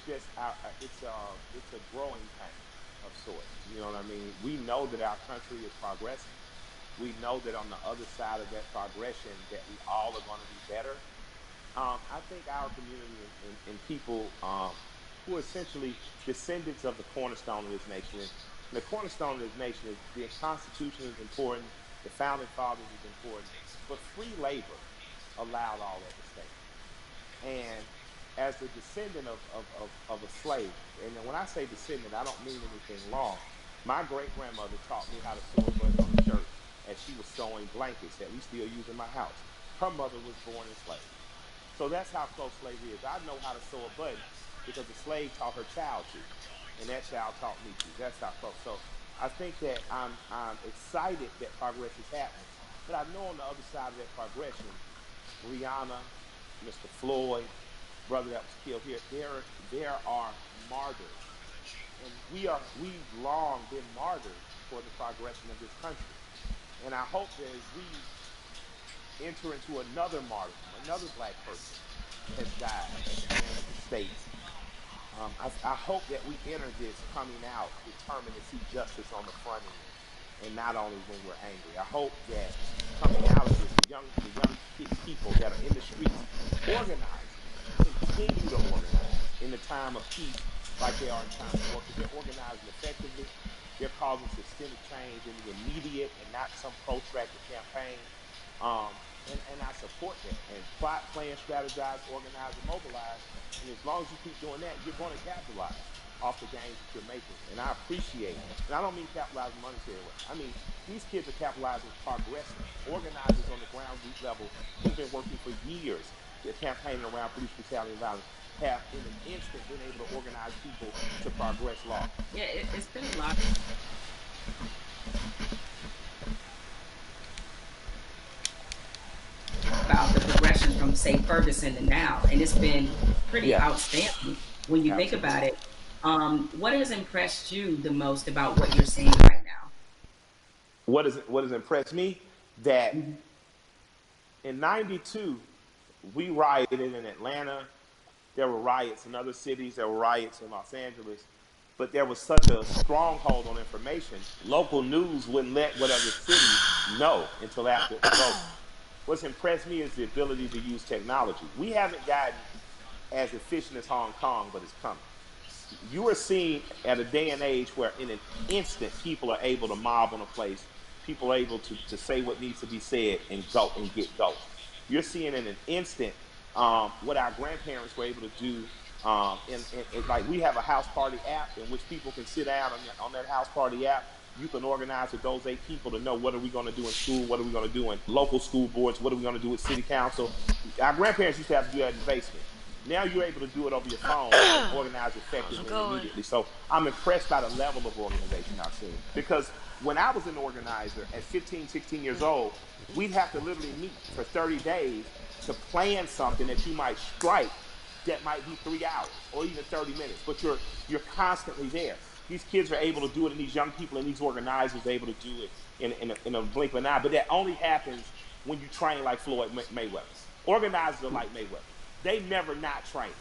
just it's a growing pain of sorts. You know what I mean? We know that our country is progressing. We know that on the other side of that progression, that we all are going to be better. I think our community and people who are essentially descendants of the cornerstone of this nation. And the cornerstone of this nation is the Constitution is important, the founding fathers is important, but free labor allowed all that to stand. And as a descendant of a slave, and when I say descendant, I don't mean anything wrong. My great grandmother taught me how to sew a button on a shirt as she was sewing blankets that we still use in my house. Her mother was born enslaved. So that's how close slavery is. I know how to sew a button because the slave taught her child to, and that child taught me to. That's how close. So I think that I'm excited that progress is happening, but I know on the other side of that progression, Breonna, Mr. Floyd, brother that was killed here, there are martyrs, and we've long been martyrs for the progression of this country. And I hope that as we enter into another martyrdom, another black person has died at the hands of the state. I hope that we enter this coming out determined to see justice on the front end, and not only when we're angry. I hope that coming out of this, the young people that are in the streets organizing, continue to organize in the time of peace like they are in time of war, because they're organizing effectively. They're causing systemic change in the immediate and not some protracted campaign. And I support that. And plot, plan, strategize, organize, and mobilize. And as long as you keep doing that, you're going to capitalize off the gains that you're making. And I appreciate, and I don't mean capitalizing monetary way. I mean, these kids are capitalizing progressing. Organizers on the ground root level who've been working for years, they're campaigning around police brutality and violence, have in an instant been able to organize people to progress law. Yeah, it's been a lot about the progression from, say, Ferguson to now, and it's been pretty Yeah, outstanding when you think absolutely. about it. What has impressed you the most about what you're seeing right now? What has impressed me that Mhm. in '92 we rioted in Atlanta. There were riots in other cities. There were riots in Los Angeles. But there was such a stronghold on information. Local news wouldn't let whatever cities know until after the vote. What's impressed me is the ability to use technology. We haven't gotten as efficient as Hong Kong, but it's coming. You are seeing at a day and age where in an instant people are able to mob on a place, people are able to say what needs to be said and go and get going. You're seeing in an instant what our grandparents were able to do. Like we have a house party app in which people can sit down on that house party app. You can organize with those 8 people to know what are we going to do in school, what are we going to do in local school boards, what are we going to do with city council. Our grandparents used to have to do that in the basement. Now you're able to do it over your phone and organize I'm effectively and going. immediately. So I'm impressed by the level of organization I've seen. Because when I was an organizer at 15, 16 years old, we'd have to literally meet for 30 days to plan something that you might strike that might be 3 hours or even 30 minutes, but you're constantly there. These kids are able to do it, and these young people and these organizers are able to do it in a blink of an eye. But that only happens when you train like Floyd Mayweather. Organizers are like Mayweather. They never not training,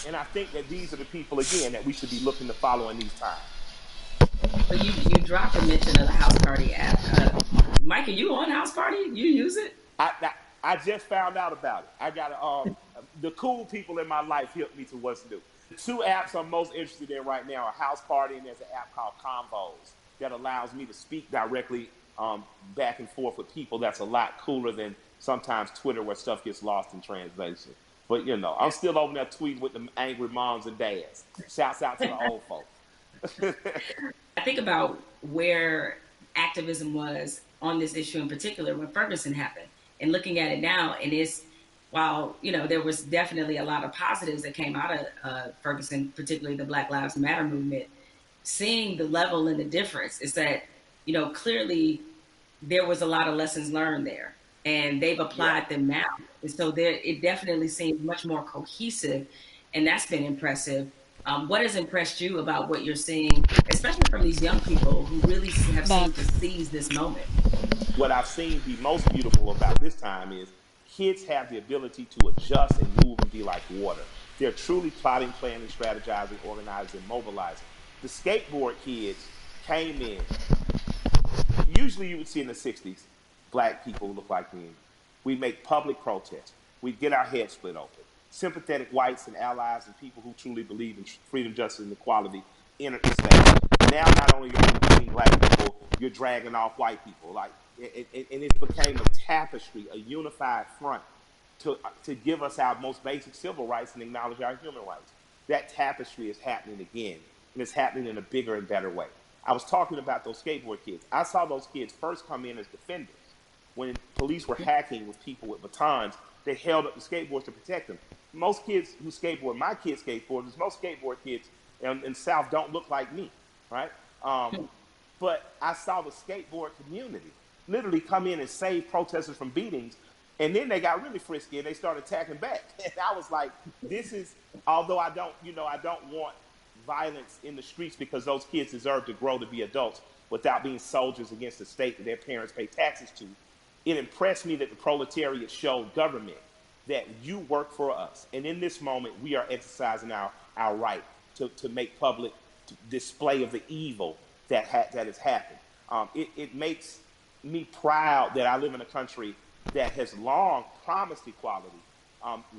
And I think that these are the people again that we should be looking to follow in these times. So you dropped a mention of the House Party app. Mike, are you on House Party? You use it? I just found out about it. I got the cool people in my life helped me to what's new. The two apps I'm most interested in right now are House Party, and there's an app called Convos that allows me to speak directly back and forth with people. That's a lot cooler than sometimes Twitter where stuff gets lost in translation. But I'm still over there tweeting with the angry moms and dads. Shouts out to the old folks. I think about where activism was on this issue in particular when Ferguson happened, and looking at it now, and it's while there was definitely a lot of positives that came out of Ferguson, particularly the Black Lives Matter movement. Seeing the level and the difference is that clearly there was a lot of lessons learned there, and they've Yeah. applied them now, and so there it definitely seems much more cohesive, and that's been impressive. What has impressed you about what you're seeing, especially from these young people who really have seemed to Back. seize this moment? What I've seen be most beautiful about this time is kids have the ability to adjust and move and be like water. They're truly plotting, planning, strategizing, organizing, mobilizing. The skateboard kids came in. Usually you would see in the 60s, black people who look like me. We make public protests. We get our heads split open. Sympathetic whites and allies and people who truly believe in freedom, justice, and equality enter the stage. Now, not only are you beating black people, you're dragging off white people. Like, and it became a tapestry, a unified front to give us our most basic civil rights and acknowledge our human rights. That tapestry is happening again, and it's happening in a bigger and better way. I was talking about those skateboard kids. I saw those kids first come in as defenders. When police were hacking with people with batons, they held up the skateboards to protect them. Most kids who skateboard, my kids skateboarders, most skateboard kids in the South don't look like me, right? But I saw the skateboard community literally come in and save protesters from beatings. And then they got really frisky and they started attacking back. And I was like, this is, although I don't, I don't want violence in the streets because those kids deserve to grow to be adults without being soldiers against the state that their parents pay taxes to. It impressed me that the proletariat showed government that you work for us. And in this moment, we are exercising our right to make public display of the evil that has happened. It makes me proud that I live in a country that has long promised equality,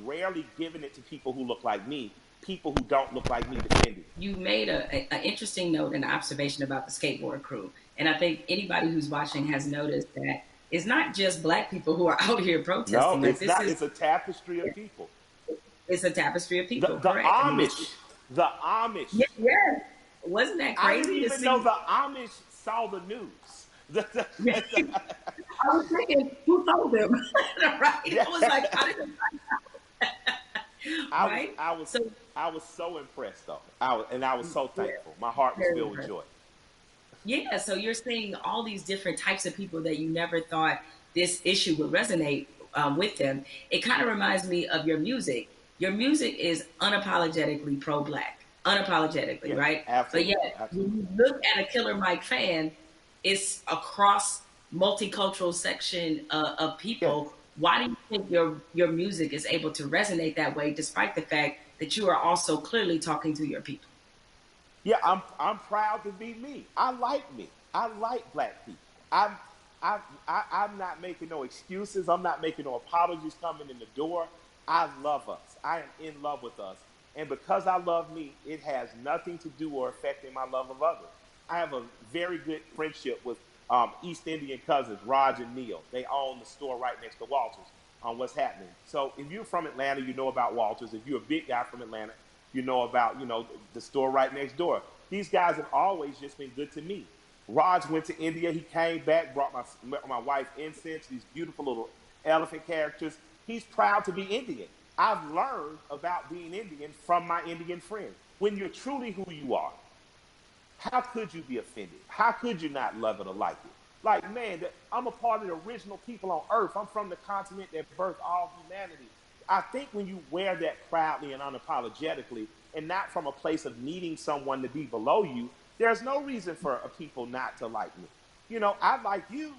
rarely given it to people who look like me, people who don't look like me defending. You made an interesting note and observation about the skateboard crew. And I think anybody who's watching has noticed that it's not just black people who are out here protesting. No, it's not. It's a tapestry of people. It's a tapestry of people. The Amish. The Amish. Yeah. Wasn't that crazy? I didn't even know the Amish saw the news. I was thinking, who told them? Right? Yeah. I was like, I didn't right? I was so impressed though. I was so thankful. My heart was filled with joy. Yeah, so you're seeing all these different types of people that you never thought this issue would resonate with them. It kind of reminds me of your music. Your music is unapologetically pro-black, unapologetically, right? Absolutely. But yet, when you look at a Killer Mike fan, it's across multicultural section of people. Yeah. Why do you think your music is able to resonate that way, despite the fact that you are also clearly talking to your people? Yeah, I'm proud to be me. I like me. I like black people. I'm not making no excuses. I'm not making no apologies coming in the door. I love us. I am in love with us. And because I love me, it has nothing to do or affecting my love of others. I have a very good friendship with East Indian cousins, Raj and Neil. They own the store right next to Walters on What's Happening. So if you're from Atlanta, you know about Walters. If you're a big guy from Atlanta, you know about, the store right next door. These guys have always just been good to me. Raj went to India. He came back, brought my wife incense, these beautiful little elephant characters. He's proud to be Indian. I've learned about being Indian from my Indian friends. When you're truly who you are, how could you be offended? How could you not love it or like it? Like, man, I'm a part of the original people on earth. I'm from the continent that birthed all humanity. I think when you wear that proudly and unapologetically, and not from a place of needing someone to be below you, there's no reason for a people not to like me. I like you.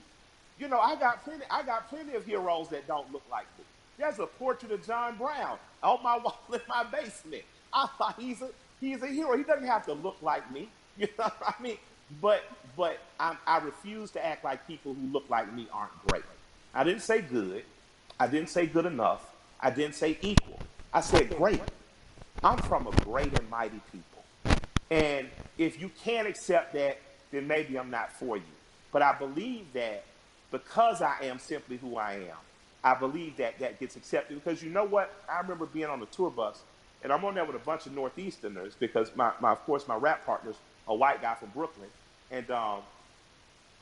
I got plenty of heroes that don't look like me. There's a portrait of John Brown on my wall in my basement. He's a hero. He doesn't have to look like me. You know what I mean? But I refuse to act like people who look like me aren't great. I didn't say good. I didn't say good enough. I didn't say equal. I said great. I'm from a great and mighty people. And if you can't accept that, then maybe I'm not for you. But I believe that because I am simply who I am, I believe that gets accepted. Because you know what? I remember being on a tour bus, and I'm on there with a bunch of Northeasterners because of course, my rap partner's a white guy from Brooklyn. And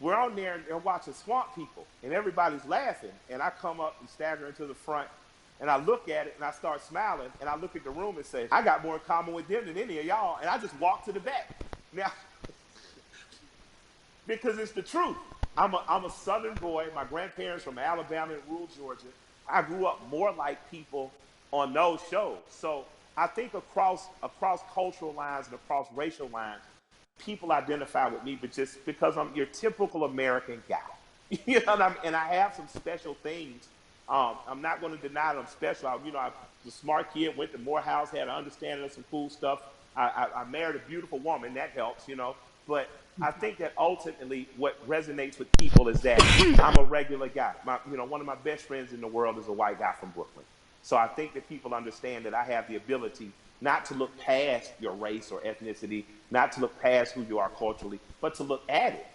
we're on there and watching Swamp People, and everybody's laughing. And I come up and stagger into the front, and I look at it, and I start smiling, and I look at the room and say, I got more in common with them than any of y'all. And I just walk to the back. Now, because it's the truth. I'm a Southern boy. My grandparents from Alabama and rural Georgia. I grew up more like people on those shows. So I think across cultural lines and across racial lines, people identify with me, but just because I'm your typical American guy. You know what I mean? And I have some special things I'm not going to deny that I'm special. I was a smart kid, went to Morehouse, had an understanding of some cool stuff. I married a beautiful woman, that helps. But I think that ultimately what resonates with people is that I'm a regular guy. One of my best friends in the world is a white guy from Brooklyn. So I think that people understand that I have the ability not to look past your race or ethnicity, not to look past who you are culturally, but to look at it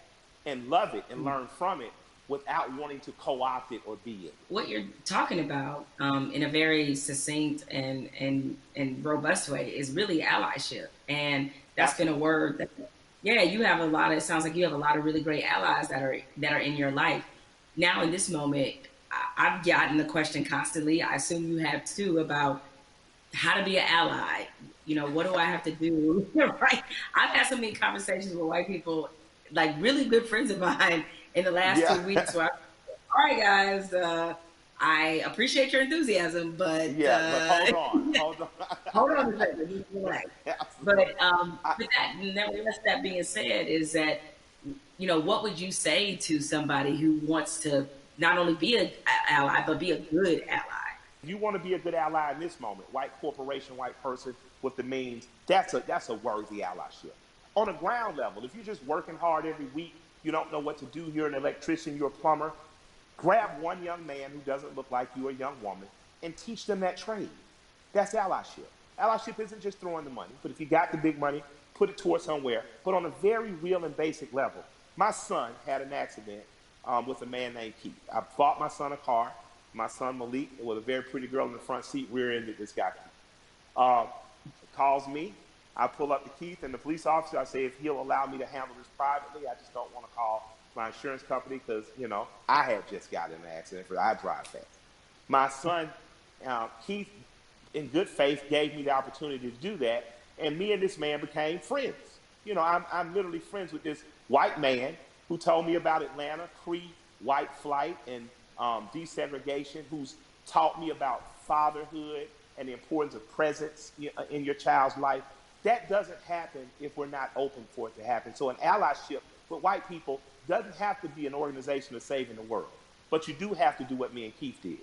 and love it and learn from it without wanting to co-opt it or be it. What you're talking about, in a very succinct and robust way, is really allyship, and that's been a Absolutely. word that, yeah, you have a lot of. It sounds like you have a lot of really great allies that are in your life now. In this moment, I've gotten the question constantly. I assume you have too, about how to be an ally. What do I have to do? Right? I've had so many conversations with white people, like really good friends of mine, in the last Yeah. 2 weeks, where all right, guys, I appreciate your enthusiasm, but Yeah, but hold on. Hold on. hold on a second, just relax. Absolutely. But nevertheless, that being said, is that, what would you say to somebody who wants to not only be an ally but be a good ally? You want to be a good ally in this moment, white corporation, white person with the means, that's a worthy allyship. On a ground level, if you're just working hard every week, you don't know what to do, you're an electrician, you're a plumber, grab one young man who doesn't look like you, a young woman, and teach them that trade. That's allyship. Allyship isn't just throwing the money, but if you got the big money, put it towards somewhere. But on a very real and basic level, my son had an accident with a man named Keith. I bought my son a car. My son Malik, with a very pretty girl in the front seat, rear-ended this guy. Uh, Calls me. I pull up to Keith and the police officer. I say if he'll allow me to handle this privately, I just don't want to call my insurance company because I had just gotten in an accident. I drive fast. My son Keith, in good faith, gave me the opportunity to do that, and me and this man became friends. I'm literally friends with this white man who told me about Atlanta pre-white flight and desegregation, who's taught me about fatherhood and the importance of presence in your child's life. That doesn't happen if we're not open for it to happen. So an allyship with white people doesn't have to be an organization of saving the world, but you do have to do what me and Keith did.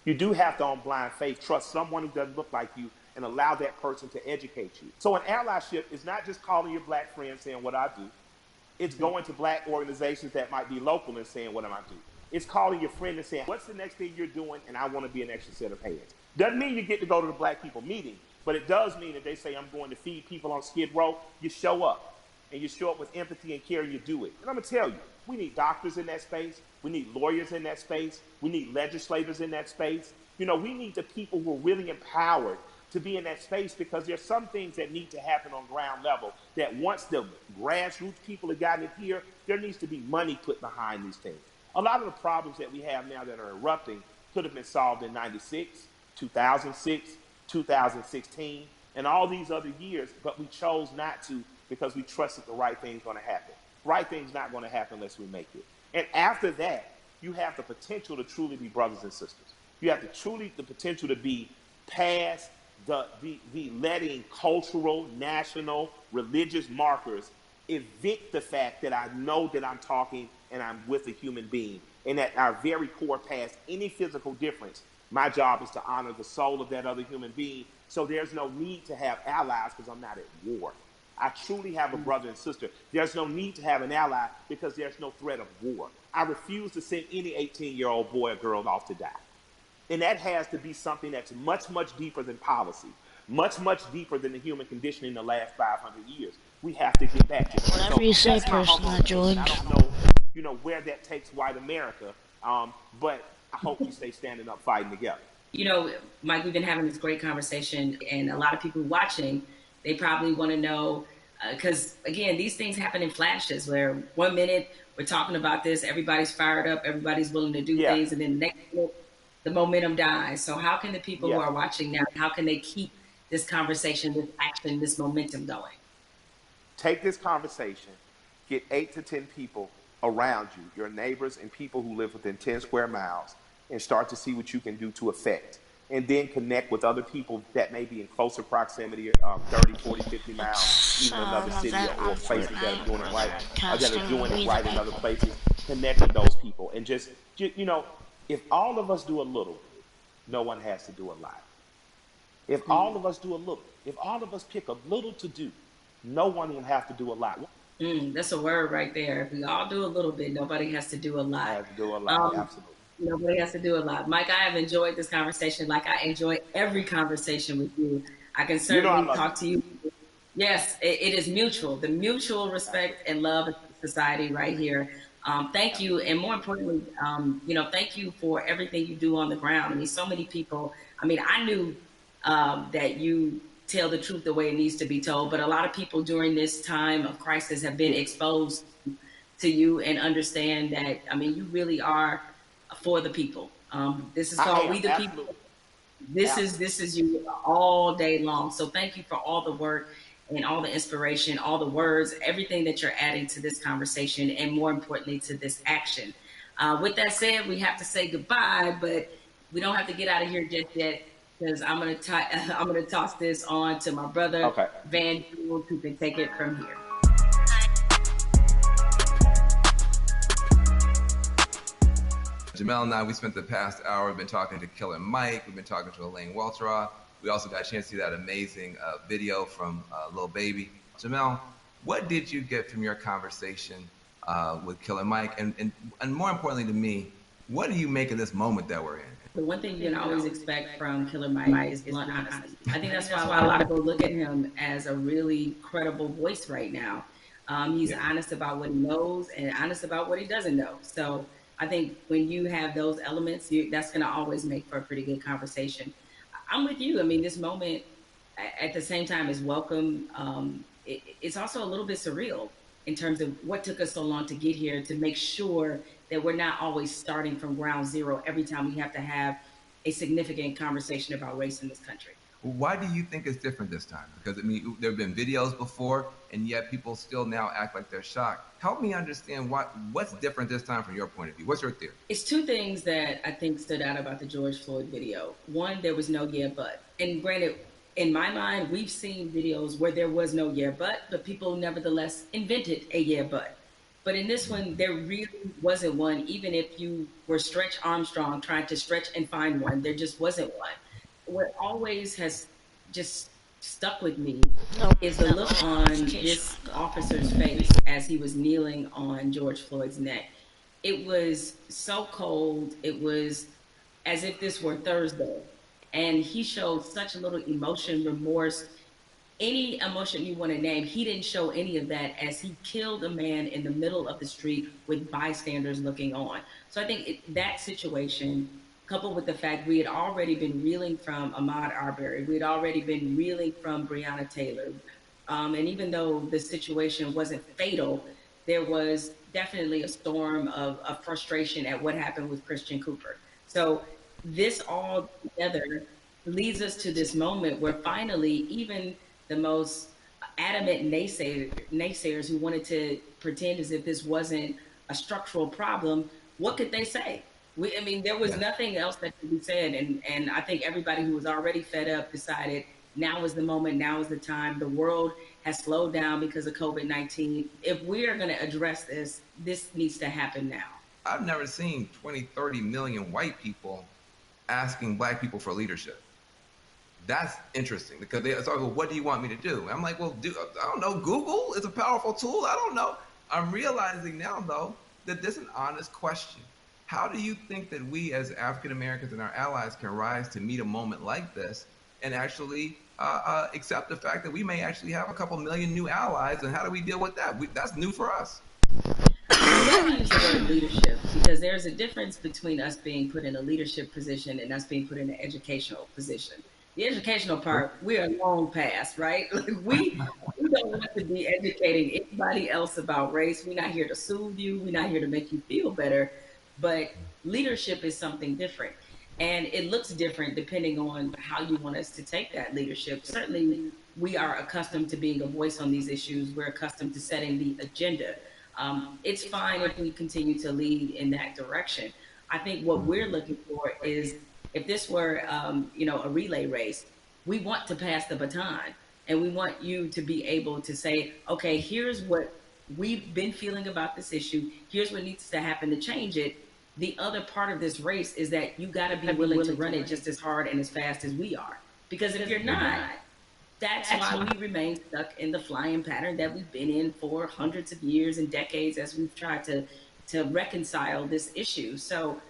You do have to, on blind faith, trust someone who doesn't look like you and allow that person to educate you. So an allyship is not just calling your black friend saying what I do. It's going to black organizations that might be local and saying what am I do. It's calling your friend and saying, what's the next thing you're doing? And I want to be an extra set of hands. Doesn't mean you get to go to the black people meeting, but it does mean that they say, I'm going to feed people on Skid Row. You show up, and you show up with empathy and care, and you do it. And I'm going to tell you, we need doctors in that space. We need lawyers in that space. We need legislators in that space. We need the people who are really empowered to be in that space, because there's some things that need to happen on ground level that once the grassroots people have gotten it here, there needs to be money put behind these things. A lot of the problems that we have now that are erupting could have been solved in 96, 2006, 2016, and all these other years, but we chose not to because we trusted the right thing's going to happen. Right thing's not going to happen unless we make it. And after that, you have the potential to truly be brothers and sisters. You have the potential to be past the letting cultural, national, religious markers evict the fact that I know that I'm talking and I'm with a human being, and at our very core, past any physical difference, my job is to honor the soul of that other human being. So there's no need to have allies because I'm not at war. I truly have a brother and sister. There's no need to have an ally because there's no threat of war. I refuse to send any 18-year-old boy or girl off to die. And that has to be something that's much, much deeper than policy, much, much deeper than the human condition in the last 500 years. We have to get back to it. Whatever So you say, that's my person humble that opinion. joined. I don't know, where that takes white America, but I hope we stay standing up, fighting together. Mike, we've been having this great conversation, and a lot of people watching, they probably want to know, because again, these things happen in flashes where 1 minute we're talking about this, everybody's fired up, everybody's willing to do Yeah, things, and then the next minute, the momentum dies. So how can the people who yeah. are watching now, how can they keep this conversation, this action, this momentum going? Take this conversation, get 8 to 10 people around you, your neighbors and people who live within 10 square miles, and start to see what you can do to affect. And then connect with other people that may be in closer proximity, 30, 40, 50 miles, even another Some city, event or on places that are doing it Fortnite right, where they're or that are casting doing it We the right in other People. places. Connect with those people and just If all of us do a little, no one has to do a lot. If all of us do a little, if all of us pick a little to do, no one will have to do a lot. That's a word right there. If we all do a little bit, nobody has to do a I lot. have to do a lot. Um, Absolutely. Nobody has to do a lot. Mike, I have enjoyed this conversation like I enjoy every conversation with you. I can You know I certainly love it. talk to you. Yes, it is mutual. The mutual respect Absolutely. and love of society right here. Thank you, Absolutely. and more importantly, thank you for everything you do on the ground. I mean, so many people. I mean, I knew that you tell the truth the way it needs to be told, but a lot of people during this time of crisis have been Yeah. exposed to you and understand that. I mean, you really are for the people. This is I called am. We the People. Absolutely. Absolutely. This is you all day long. So thank you for all the work and all the inspiration, all the words, everything that you're adding to this conversation, and more importantly to this action. With that said, we have to say goodbye, but we don't have to get out of here just yet because I'm gonna toss this on to my brother Okay. Van Jules, who can take it from here. Jamel and I, we spent the past hour, we've been talking to Killer Mike, we've been talking to Elaine Welteroth. We also got a chance to see that amazing video from Lil Baby. Jamel, what did you get from your conversation with Killer Mike? And more importantly to me, what do you make of this moment that we're in? The one thing you can always expect from Killer Mike is blunt honesty. I think that's why a lot of people look at him as a really credible voice right now. He's honest about what he knows and honest about what he doesn't know. So I think when you have those elements, that's going to always make for a pretty good conversation. I'm with you. I mean, this moment at the same time is welcome. It's also a little bit surreal in terms of what took us so long to get here to make sure that we're not always starting from ground zero every time we have to have a significant conversation about race in this country. Why do you think it's different this time? Because I mean, there have been videos before, and yet people still now act like they're shocked. Help me understand what's different this time from your point of view. What's your theory? It's two things that I think stood out about the George Floyd video. One, there was no yeah, but. And granted, in my mind, we've seen videos where there was no yeah, but people nevertheless invented a yeah, but. But in this one, there really wasn't one, even if you were Stretch Armstrong trying to stretch and find one, there just wasn't one. What always has just stuck with me is the look on this officer's face as he was kneeling on George Floyd's neck. It was so cold. It was as if this were Thursday. And he showed such a little emotion, remorse, any emotion you want to name. He didn't show any of that as he killed a man in the middle of the street with bystanders looking on. So I think that situation, coupled with the fact we had already been reeling from Ahmaud Arbery, we had already been reeling from Breonna Taylor. And even though the situation wasn't fatal, there was definitely a storm of frustration at what happened with Christian Cooper. So this all together leads us to this moment where finally, even the most adamant naysayers who wanted to pretend as if this wasn't a structural problem, what could they say? I mean, there was nothing else that could be said. And I think everybody who was already fed up decided now is the moment, now is the time. The world has slowed down because of COVID-19. If we are going to address this, this needs to happen now. I've never seen 20, 30 million white people asking black people for leadership. That's interesting because they start, well, what do you want me to do? And I'm like, well, I don't know. Google is a powerful tool. I don't know. I'm realizing now, though, that this is an honest question. How do you think that we as African Americans and our allies can rise to meet a moment like this and actually accept the fact that we may actually have a couple million new allies? And how do we deal with that? That's new for us. I use the word leadership because there's a difference between us being put in a leadership position and us being put in an educational position. The educational part, we are long past, right? Like we don't want to be educating anybody else about race. We're not here to soothe you. We're not here to make you feel better. But leadership is something different. And it looks different depending on how you want us to take that leadership. Certainly, we are accustomed to being a voice on these issues. We're accustomed to setting the agenda. It's fine if we continue to lead in that direction. I think what we're looking for is if this were, a relay race, we want to pass the baton and we want you to be able to say, okay, here's what we've been feeling about this issue. Here's what needs to happen to change it. the other part of this race is that you got to be willing to run it just as hard and as fast as we are. Because if you're not, that's why we remain stuck in the flying pattern that we've been in for hundreds of years and decades as we've tried to reconcile this issue. So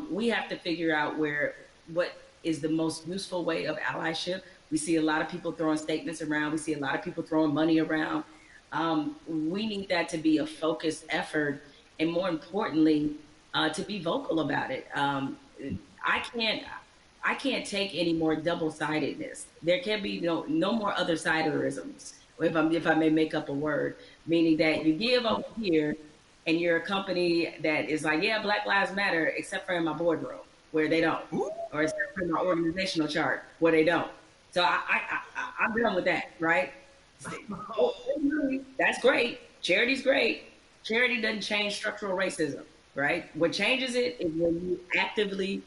we have to figure out what is the most useful way of allyship. We see a lot of people throwing statements around. We see a lot of people throwing money around. We need that to be a focused effort, and more importantly, to be vocal about it. I can't take any more double-sidedness. There can be no more other-siderisms, if I may make up a word, meaning that you give over here and you're a company that is like, yeah, Black Lives Matter, except for in my boardroom where they don't, or except for my organizational chart where they don't. So I'm done with that, right? That's great. Charity's great. Charity doesn't change structural racism, right? What changes it is when you actively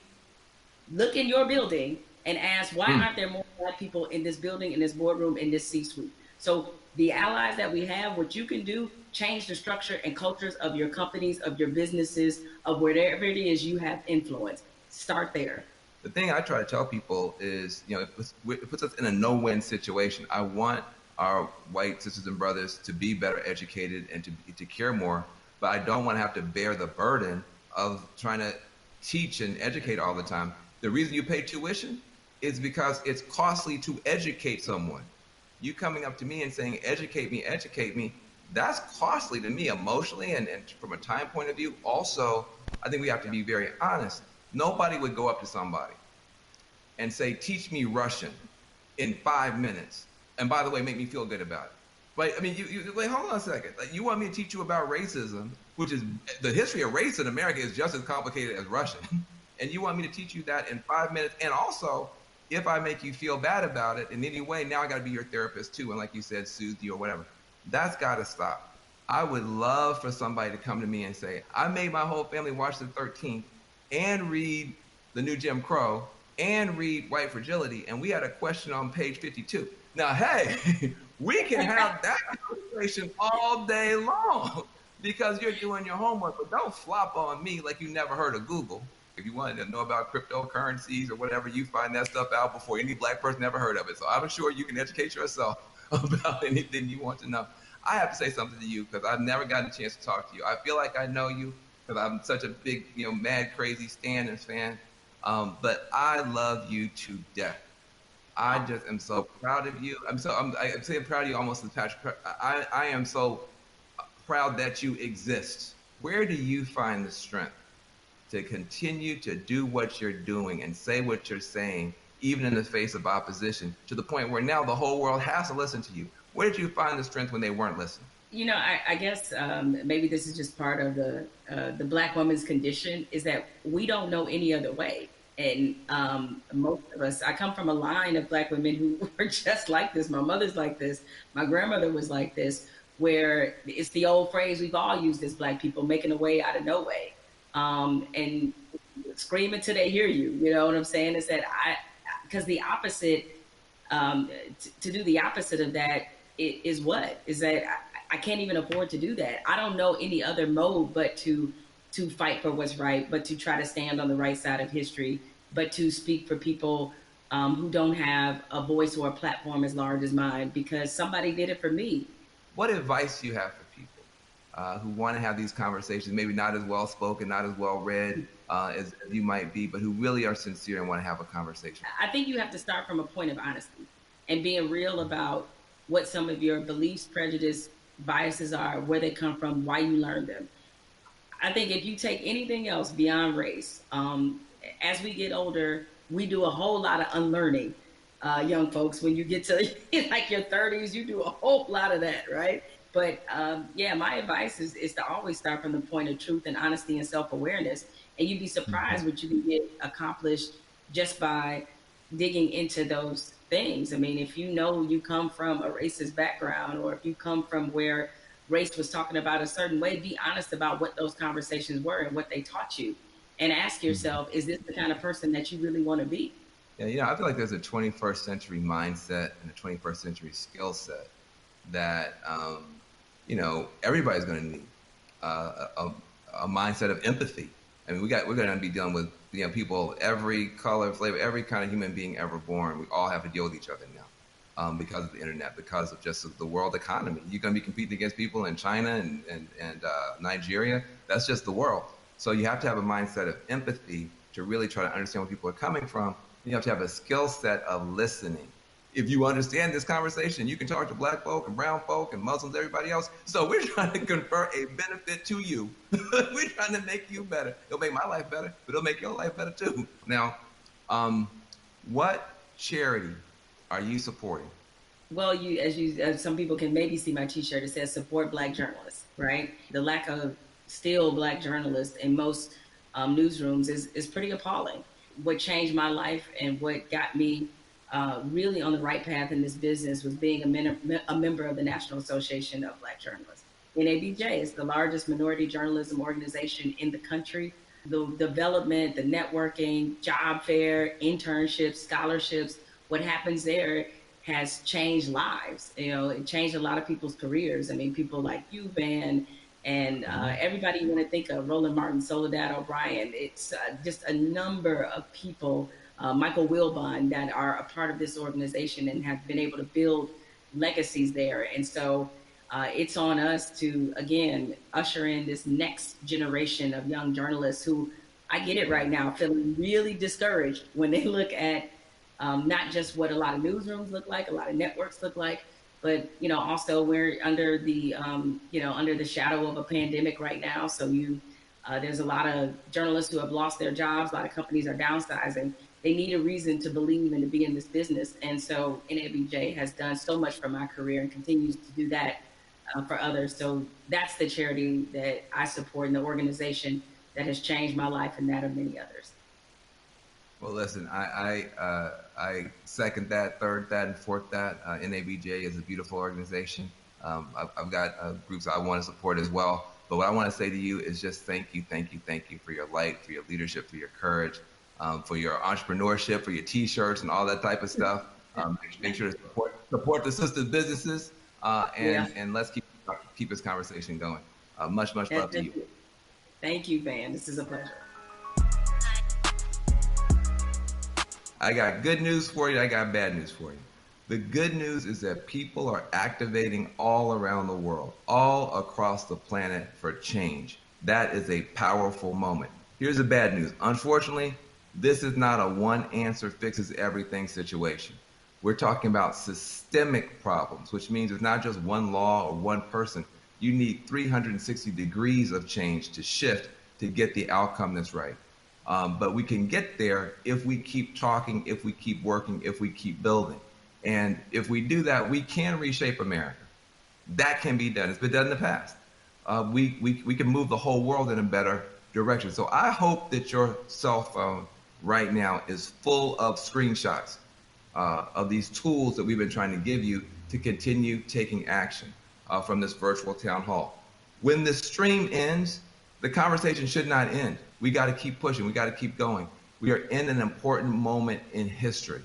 look in your building and ask, why aren't there more Black people in this building, in this boardroom, in this C-suite? So the allies that we have, what you can do, change the structure and cultures of your companies, of your businesses, of wherever it is you have influence. Start there. The thing I try to tell people is, it puts us in a no-win situation. I want our white sisters and brothers to be better educated and to care more, but I don't want to have to bear the burden of trying to teach and educate all the time. The reason you pay tuition is because it's costly to educate someone. You coming up to me and saying, educate me, that's costly to me emotionally and from a time point of view. Also, I think we have to be very honest. Nobody would go up to somebody and say, teach me Russian in 5 minutes. And by the way, make me feel good about it. But I mean, wait, hold on a second. Like, you want me to teach you about racism, which is the history of race in America is just as complicated as Russian. And you want me to teach you that in 5 minutes. And also, if I make you feel bad about it in any way, now I got to be your therapist too. And like you said, soothe you or whatever. That's got to stop. I would love for somebody to come to me and say, I made my whole family watch the 13th and read The New Jim Crow and read White Fragility. And we had a question on page 52. Now, hey, we can have that conversation all day long because you're doing your homework, but don't flop on me like you never heard of Google. If you wanted to know about cryptocurrencies or whatever, you find that stuff out before any Black person ever heard of it. So I'm sure you can educate yourself about anything you want to know. I have to say something to you because I've never gotten a chance to talk to you. I feel like I know you because I'm such a big, mad, crazy Stan and fan. But I love you to death. I just am so proud of you. I'm saying proud of you almost as Patrick. I am so proud that you exist. Where do you find the strength to continue to do what you're doing and say what you're saying, even in the face of opposition, to the point where now the whole world has to listen to you? Where did you find the strength when they weren't listening? I guess maybe this is just part of the Black woman's condition, is that we don't know any other way. And most of us, I come from a line of Black women who were just like this. My mother's like this. My grandmother was like this, where it's the old phrase we've all used as Black people, making a way out of no way. And scream until they hear you. You know what I'm saying? Is that because the opposite, to do the opposite of that is what? Is that I can't even afford to do that. I don't know any other mode but to fight for what's right, but to try to stand on the right side of history, but to speak for people who don't have a voice or a platform as large as mine, because somebody did it for me. What advice do you have for people who want to have these conversations, maybe not as well spoken, not as well read as you might be, but who really are sincere and want to have a conversation? I think you have to start from a point of honesty and being real about what some of your beliefs, prejudice, biases are, where they come from, why you learned them. I think if you take anything else beyond race, as we get older, we do a whole lot of unlearning, young folks. When you get to like your 30s, you do a whole lot of that, right? But my advice is to always start from the point of truth and honesty and self-awareness. And you'd be surprised what you can get accomplished just by digging into those things. I mean, if you come from a racist background, or if you come from where race was talking about a certain way, be honest about what those conversations were and what they taught you. And ask yourself, is this the kind of person that you really want to be? Yeah, I feel like there's a 21st century mindset and a 21st century skill set that, everybody's going to need. A mindset of empathy, I mean, we're going to be dealing with people, every color, flavor, every kind of human being ever born. We all have to deal with each other now, because of the internet, because of just the world economy. You're going to be competing against people in China and Nigeria. That's just the world. So you have to have a mindset of empathy to really try to understand where people are coming from. You have to have a skill set of listening. If you understand this conversation, you can talk to black folk and brown folk and Muslims, everybody else. So we're trying to confer a benefit to you. We're trying to make you better. It'll make my life better, but it'll make your life better too. Now, what charity are you supporting? Well, some people can maybe see my T-shirt. It says "Support Black Journalists." Right? The lack of still Black journalists in most newsrooms is pretty appalling. What changed my life and what got me really on the right path in this business was being a member of the National Association of Black Journalists. NABJ is the largest minority journalism organization in the country. The development, the networking, job fair, internships, scholarships, what happens there has changed lives. It changed a lot of people's careers. I mean, people like you, Van, and everybody you want to think of, Roland Martin, Soledad O'Brien. It's just a number of people, Michael Wilbon, that are a part of this organization and have been able to build legacies there. And so it's on us to, again, usher in this next generation of young journalists who, I get it right now, feeling really discouraged when they look at not just what a lot of newsrooms look like, a lot of networks look like, but also we're under the under the shadow of a pandemic right now. So there's a lot of journalists who have lost their jobs. A lot of companies are downsizing. They need a reason to believe and to be in this business. And so NABJ has done so much for my career and continues to do that for others. So that's the charity that I support and the organization that has changed my life and that of many others. Well, listen, I second that, third that, and fourth that. NABJ is a beautiful organization. I've got groups I want to support as well. But what I want to say to you is just thank you, thank you, thank you for your light, for your leadership, for your courage, for your entrepreneurship, for your T-shirts and all that type of stuff. Make sure to support the sister businesses, and let's keep this conversation going. Much love to you. Thank you, Van. This is a pleasure. I got good news for you. I got bad news for you. The good news is that people are activating all around the world, all across the planet for change. That is a powerful moment. Here's the bad news. Unfortunately, this is not a one answer fixes everything situation. We're talking about systemic problems, which means it's not just one law or one person. You need 360 degrees of change to shift to get the outcome that's right. But we can get there if we keep talking, if we keep working, if we keep building. And if we do that, we can reshape America. That can be done. It's been done in the past. We can move the whole world in a better direction. So I hope that your cell phone right now is full of screenshots of these tools that we've been trying to give you to continue taking action from this virtual town hall. When this stream ends, the conversation should not end. We got to keep pushing. We got to keep going. We are in an important moment in history.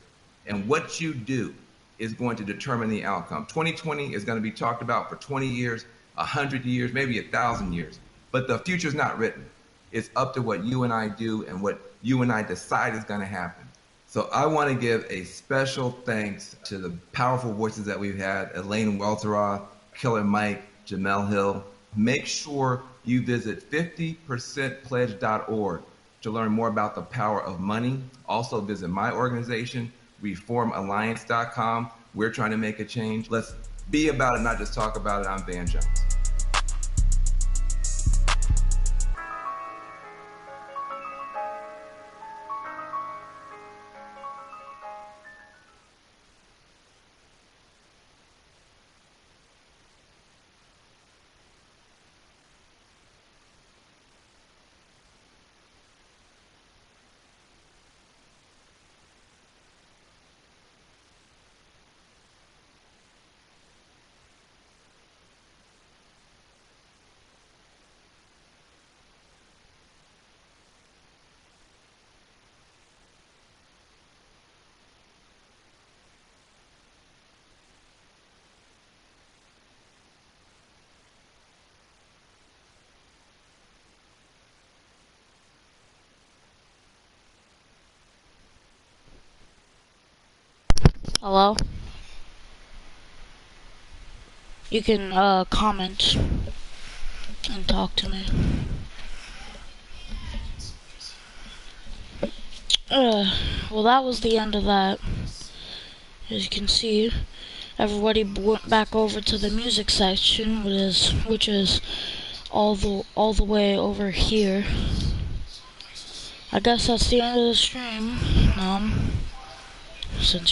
And what you do is going to determine the outcome. 2020 is going to be talked about for 20 years, 100 years, maybe 1,000 years. But the future's not written. It's up to what you and I do and what you and I decide is going to happen. So I want to give a special thanks to the powerful voices that we've had, Elaine Welteroth, Killer Mike, Jamel Hill. Make sure you visit 50percentpledge.org to learn more about the power of money. Also visit my organization, reformalliance.com. We're trying to make a change. Let's be about it, not just talk about it. I'm Van Jones. Hello? You can comment and talk to me. Well, that was the end of that. As you can see, everybody went back over to the music section, which is all the way over here. I guess that's the end of the stream. Since